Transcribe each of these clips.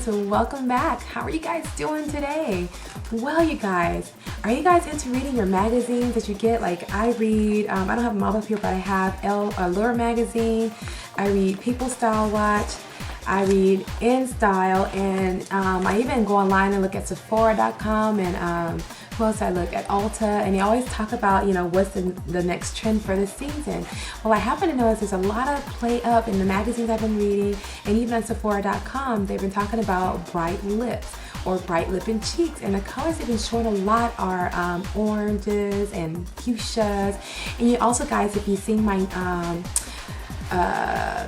guys, welcome back. How are you guys doing today? Well, you guys, are you guys into reading your magazines that you get? Like I read, I don't have them all up here, but I have Allure magazine. I read People Style Watch. I read In Style, and I even go online and look at Sephora.com and who else I look at Ulta, and they always talk about, you know, what's the next trend for this season. Well, I happen to notice there's a lot of play up in the magazines I've been reading, and even on Sephora.com, they've been talking about bright lips or bright lip and cheeks, and the colors they've been showing a lot are oranges and fuchsias. And you also, guys, if you've seen my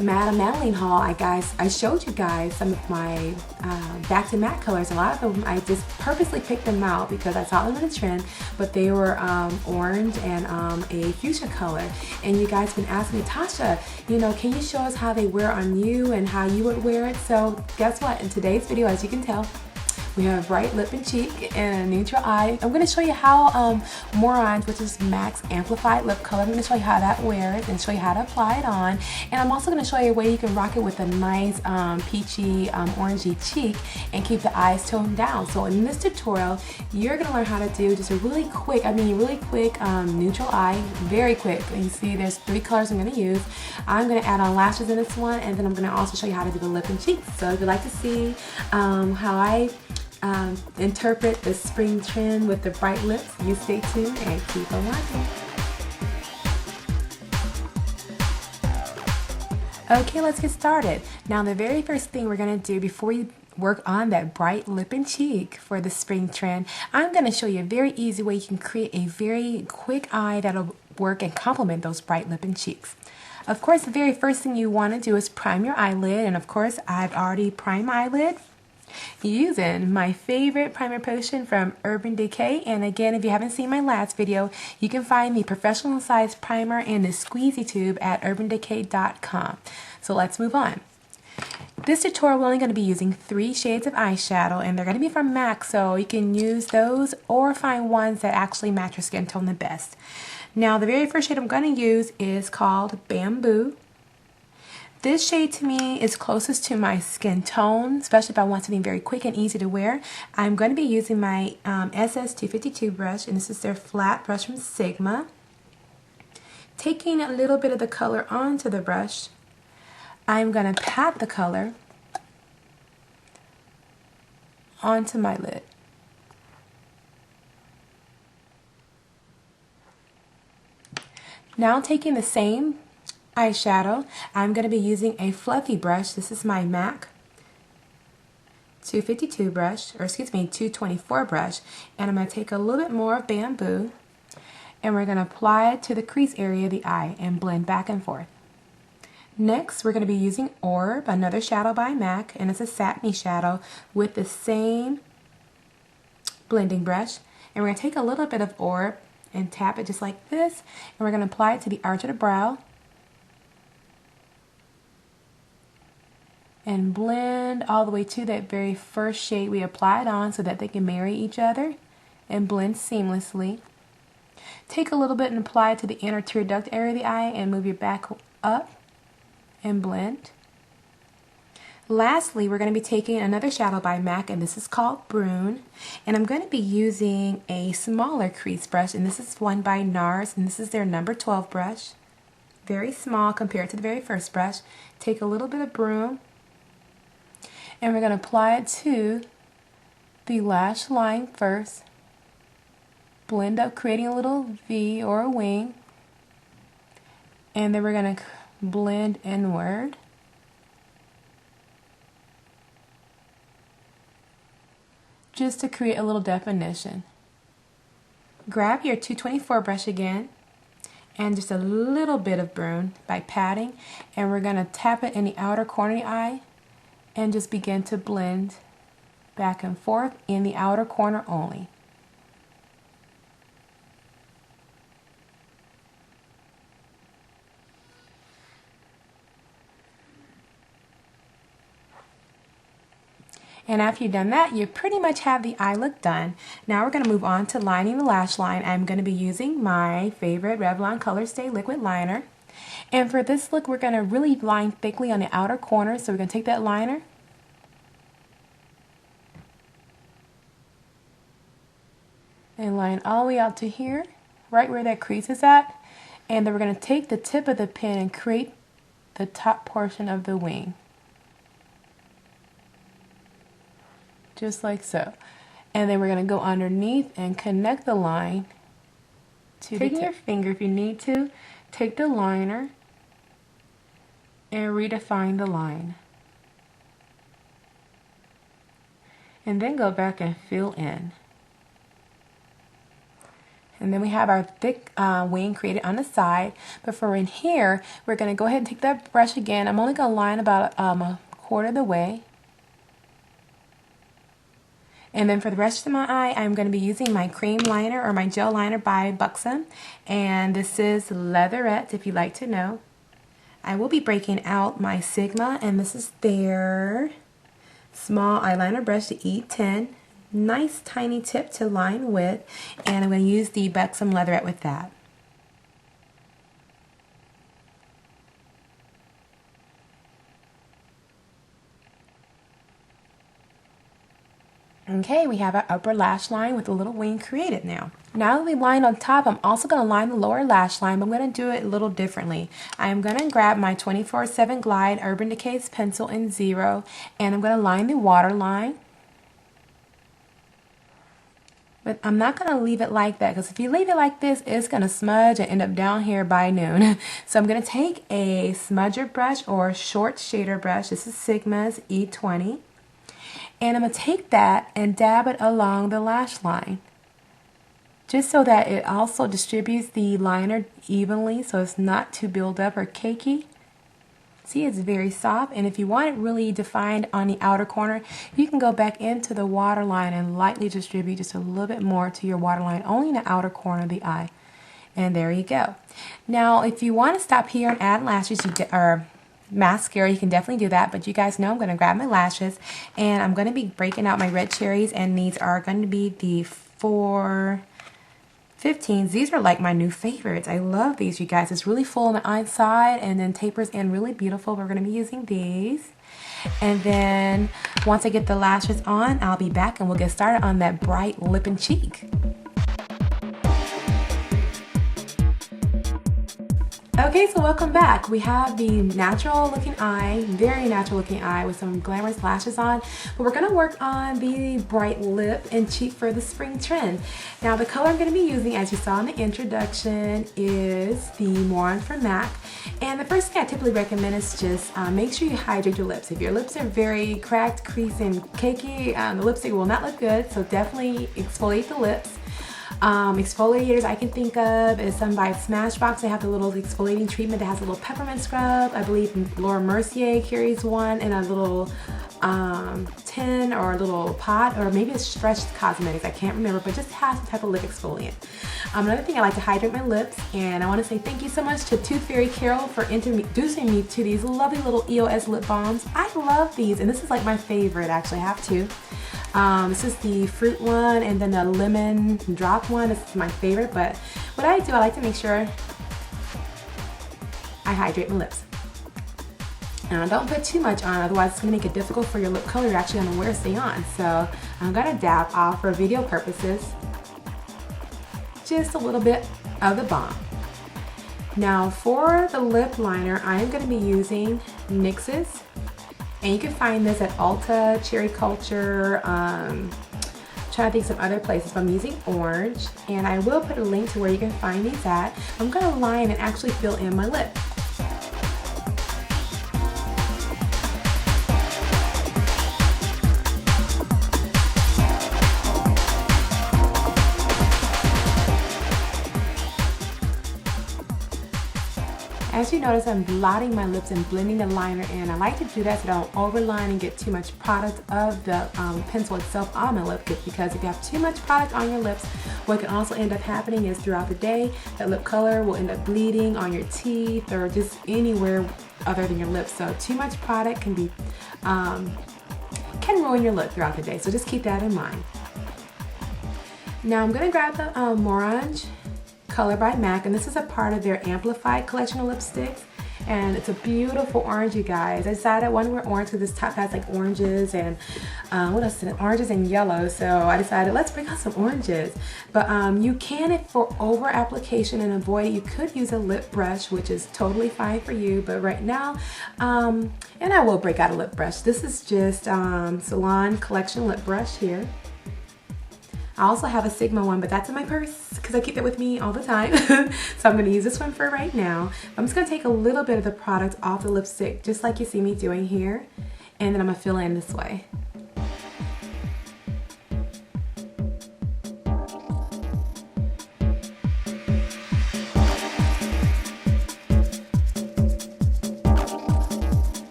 Madame Madeline haul, I showed you guys some of my back to MAC colors. A lot of them I just purposely picked them out because I saw them in the trend, but they were orange and a fuchsia color. And you guys been asking me, Tasha, you know, can you show us how they wear on you and how you would wear it? So guess what? In today's video, as you can tell, we have a bright lip and cheek and a neutral eye. I'm going to show you how Morange, which is MAC's amplified lip color, I'm going to show you how that wears and show you how to apply it on. And I'm also going to show you a way you can rock it with a nice peachy, orangey cheek and keep the eyes toned down. So in this tutorial, you're going to learn how to do just a really quick neutral eye, very quick. And you see there's 3 colors I'm going to use. I'm going to add on lashes in this one, and then I'm going to also show you how to do the lip and cheeks. So if you'd like to see how I interpret the spring trend with the bright lips, you stay tuned and keep on watching. Okay, let's get started. Now the very first thing we're going to do before we work on that bright lip and cheek for the spring trend, I'm going to show you a very easy way you can create a very quick eye that'll work and complement those bright lip and cheeks. Of course, the very first thing you want to do is prime your eyelid, and of course I've already primed my eyelid using my favorite primer potion from Urban Decay. And again, if you haven't seen my last video, you can find the professional size primer in the squeezy tube at urbandecay.com. So let's move on. This tutorial, we're only going to be using 3 shades of eyeshadow, and they're going to be from MAC, so you can use those or find ones that actually match your skin tone the best. Now, the very first shade I'm going to use is called Bamboo. This shade to me is closest to my skin tone, especially if I want something very quick and easy to wear. I'm going to be using my SS252 brush, and this is their flat brush from Sigma. Taking a little bit of the color onto the brush, I'm going to pat the color onto my lid. Now taking the same eyeshadow, I'm going to be using a fluffy brush. This is my MAC 252 brush, or excuse me, 224 brush, and I'm going to take a little bit more of Bamboo, and we're going to apply it to the crease area of the eye and blend back and forth. Next, we're going to be using Orb, another shadow by MAC, and it's a satiny shadow with the same blending brush, and we're going to take a little bit of Orb and tap it just like this, and we're going to apply it to the arch of the brow and blend all the way to that very first shade we applied on so that they can marry each other and blend seamlessly. Take a little bit and apply it to the inner tear duct area of the eye and move your back up and blend. Lastly, we're going to be taking another shadow by MAC, and this is called Brune, and I'm going to be using a smaller crease brush, and this is one by NARS, and this is their number 12 brush. Very small compared to the very first brush. Take a little bit of Brune, and we're going to apply it to the lash line first. Blend up, creating a little V or a wing. And then we're going to blend inward. Just to create a little definition. Grab your 224 brush again and just a little bit of Brune by patting, and we're going to tap it in the outer corner of the eye and just begin to blend back and forth in the outer corner only. And after you've done that, you pretty much have the eye look done. Now we're going to move on to lining the lash line. I'm going to be using my favorite Revlon Color Stay Liquid Liner. And for this look, we're going to really line thickly on the outer corner. So we're going to take that liner and line all the way out to here, right where that crease is at. And then we're going to take the tip of the pen and create the top portion of the wing. Just like so. And then we're going to go underneath and connect the line to the tip. Taking your finger, if you need to, take the liner and redefine the line. And then go back and fill in. And then we have our thick wing created on the side. But for in here, we're going to go ahead and take that brush again. I'm only going to line about a quarter of the way. And then for the rest of my eye, I'm going to be using my cream liner or my gel liner by Buxom. And this is Leatherette, if you'd like to know. I will be breaking out my Sigma, and this is their small eyeliner brush, the E10. Nice tiny tip to line with, and I'm going to use the Buxom Leatherette with that. Okay, we have our upper lash line with a little wing created now. Now that we lined on top, I'm also going to line the lower lash line, but I'm going to do it a little differently. I'm going to grab my 24/7 Glide Urban Decay's pencil in 0, and I'm going to line the waterline. But I'm not going to leave it like that, because if you leave it like this, it's going to smudge and end up down here by noon. So I'm going to take a smudger brush or short shader brush. This is Sigma's E20. And I'm going to take that and dab it along the lash line, just so that it also distributes the liner evenly, so it's not too built up or cakey. See, it's very soft, and if you want it really defined on the outer corner, you can go back into the waterline and lightly distribute just a little bit more to your waterline, only in the outer corner of the eye. And there you go. Now, if you want to stop here and add lashes, or mascara, you can definitely do that, but you guys know I'm going to grab my lashes, and I'm going to be breaking out my red cherries, and these are going to be the 415s. These are like my new favorites. I love these, you guys. It's really full on the inside and then tapers in really beautiful. We're going to be using these. And then once I get the lashes on, I'll be back and we'll get started on that bright lip and cheek. Okay, so welcome back. We have the natural looking eye, very natural looking eye with some glamorous lashes on, but we're gonna work on the bright lip and cheek for the spring trend. Now the color I'm gonna be using, as you saw in the introduction, is the Morange from MAC. And the first thing I typically recommend is just make sure you hydrate your lips. If your lips are very cracked, creased, and cakey, the lipstick will not look good, so definitely exfoliate the lips. Exfoliators I can think of is some by Smashbox. They have the little exfoliating treatment that has a little peppermint scrub. I believe Laura Mercier carries one in a little tin or a little pot, or maybe it's Fresh Cosmetics, I can't remember, but just has some type of lip exfoliant. Another thing, I like to hydrate my lips, and I want to say thank you so much to Tooth Fairy Carol for introducing me to these lovely little EOS lip balms. I love these, and this is like my favorite, actually. I have two. This is the fruit one, and then the lemon drop one. This is my favorite, but what I do, I like to make sure I hydrate my lips. Now, don't put too much on, otherwise it's going to make it difficult for your lip color you're actually going to wear to stay on. So I'm going to dab off for video purposes just a little bit of the balm. Now for the lip liner, I am going to be using NYX's. And you can find this at Ulta, Cherry Culture, trying to think some other places, but I'm using Orange. And I will put a link to where you can find these at. I'm going to line and actually fill in my lip. As you notice, I'm blotting my lips and blending the liner in. I like to do that so I don't overline and get too much product of the pencil itself on my lip, because if you have too much product on your lips, what can also end up happening is throughout the day, that lip color will end up bleeding on your teeth or just anywhere other than your lips. So too much product can be can ruin your look throughout the day. So just keep that in mind. Now I'm gonna grab the Morange Color by MAC, and this is a part of their Amplified collection of lipsticks. And it's a beautiful orange, you guys. I decided I wanted to wear orange because this top has like oranges and what else is it? Oranges and yellow. So I decided let's bring out some oranges. But you can, if for over application and avoid it, you could use a lip brush, which is totally fine for you. But right now, and I will break out a lip brush. This is just Salon Collection lip brush here. I also have a Sigma one, but that's in my purse because I keep it with me all the time. So I'm going to use this one for right now. I'm just going to take a little bit of the product off the lipstick, just like you see me doing here. And then I'm going to fill in this way.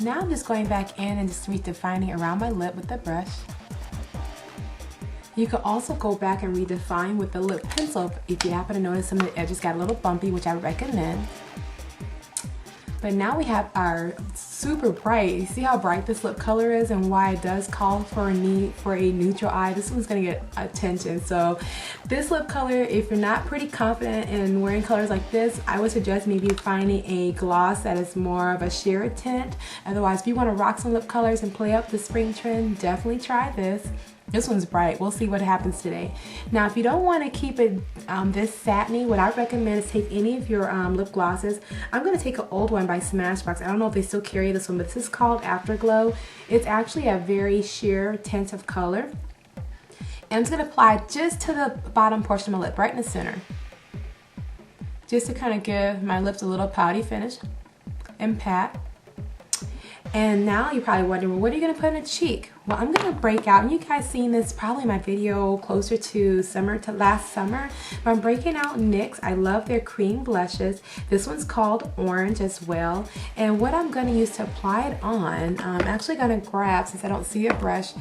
Now I'm just going back in and just redefining around my lip with the brush. You could also go back and redefine with the lip pencil if you happen to notice some of the edges got a little bumpy, which I recommend. But now we have our super bright. You see how bright this lip color is and why it does call for a need for a neutral eye. This one's gonna get attention. So this lip color, if you're not pretty confident in wearing colors like this, I would suggest maybe finding a gloss that is more of a sheer tint. Otherwise, if you wanna rock some lip colors and play up the spring trend, definitely try this. This one's bright. We'll see what happens today. Now, if you don't want to keep it this satiny, what I recommend is take any of your lip glosses. I'm going to take an old one by Smashbox. I don't know if they still carry this one, but this is called Afterglow. It's actually a very sheer tint of color. And I'm just going to apply just to the bottom portion of my lip, right in the center. Just to kind of give my lips a little pouty finish and pat. And now you're probably wondering, well, what are you going to put in a cheek? Well, I'm going to break out, and you guys seen this probably in my video closer to last summer, but I'm breaking out NYX. I love their cream blushes. This one's called Orange as well. And what I'm going to use to apply it on, I'm actually going to grab, since I don't see a brush,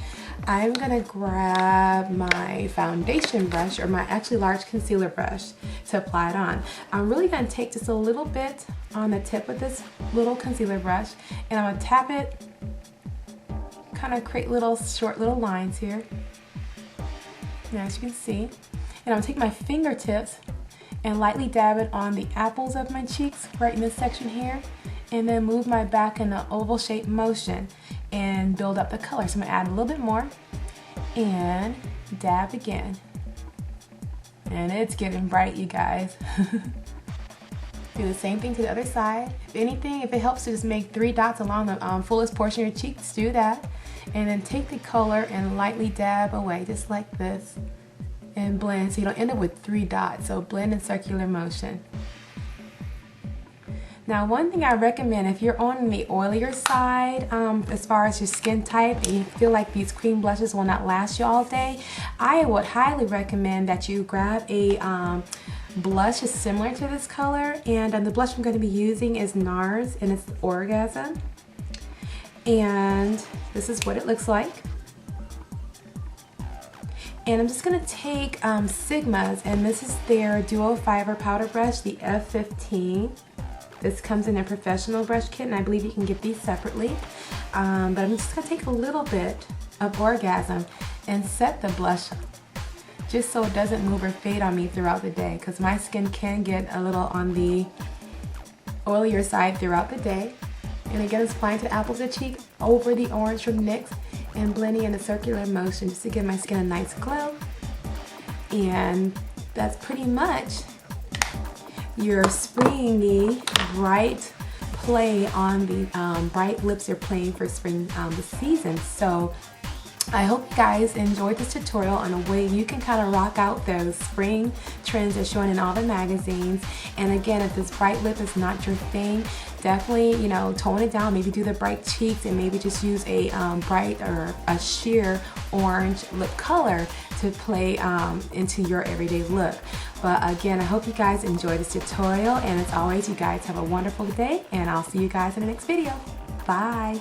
I'm going to grab my foundation brush, or my actually large concealer brush, to apply it on. I'm really going to take just a little bit on the tip of this little concealer brush, and I'm going to tap it, kind of create little short little lines here, and as you can see, and I'm going to take my fingertips and lightly dab it on the apples of my cheeks right in this section here, and then move my back in an oval shaped motion and build up the color. So I'm going to add a little bit more and dab again, and it's getting bright, you guys. Do the same thing to the other side. If anything, if it helps to just make 3 dots along the fullest portion of your cheeks, do that. And then take the color and lightly dab away, just like this, and blend so you don't end up with 3 dots. So blend in circular motion. Now, one thing I recommend, if you're on the oilier side, as far as your skin type, and you feel like these cream blushes will not last you all day, I would highly recommend that you grab a blush is similar to this color, and the blush I'm going to be using is NARS, and it's Orgasm, and this is what it looks like. And I'm just going to take Sigma's, and this is their duo fiber powder brush, the F15. This comes in their professional brush kit, and I believe you can get these separately, but I'm just going to take a little bit of Orgasm and set the blush just so it doesn't move or fade on me throughout the day, because my skin can get a little on the oilier side throughout the day. And again, it's applying to the apples of the cheek over the orange from NYX and blending in a circular motion just to give my skin a nice glow. And that's pretty much your springy, bright play on the bright lips you're playing for spring this season. So I hope you guys enjoyed this tutorial on a way you can kind of rock out those spring trends that's showing in all the magazines. And again, if this bright lip is not your thing, definitely, you know, tone it down. Maybe do the bright cheeks and maybe just use a bright or a sheer orange lip color to play into your everyday look. But again, I hope you guys enjoyed this tutorial, and as always, you guys have a wonderful day, and I'll see you guys in the next video. Bye.